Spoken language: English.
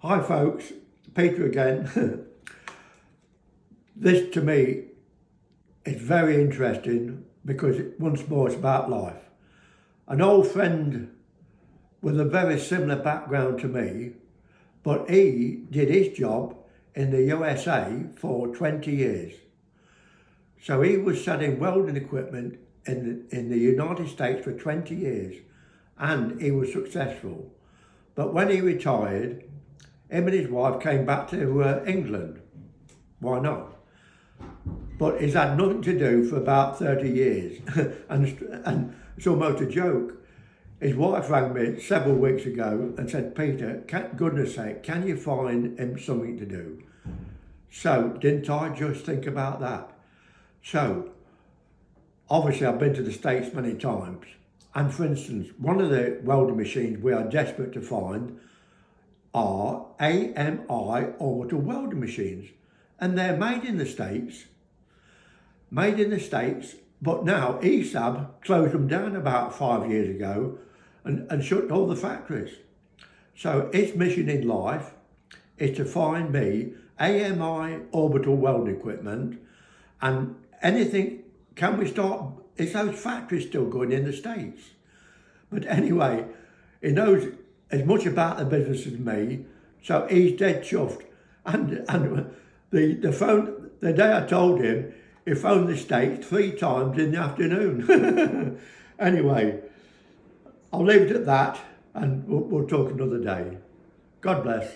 Hi folks, Peter again. This to me is very interesting because once more it's about life. An old friend with a very similar background to me, but he did his job in the USA for 20 years. So he was selling welding equipment in the United States for 20 years and he was successful. But when he retired, him and his wife came back to England. Why not? But he's had nothing to do for about 30 years. and it's almost a joke. His wife rang me several weeks ago and said, Peter, goodness sake, can you find him something to do? So didn't I just think about that? So obviously I've been to the States many times. And for instance, one of the welding machines we are desperate to find are AMI orbital welding machines, and they're made in the States, but now ESAB closed them down about 5 years ago and shut all the factories. So its mission in life is to find me AMI orbital welding equipment, and anything, can we start, is those factories still going in the States? But anyway, he knows as much about the business as me, so he's dead chuffed. And the phone, the day I told him, he phoned the States 3 times in the afternoon. Anyway, I'll leave it at that and we'll talk another day. God bless.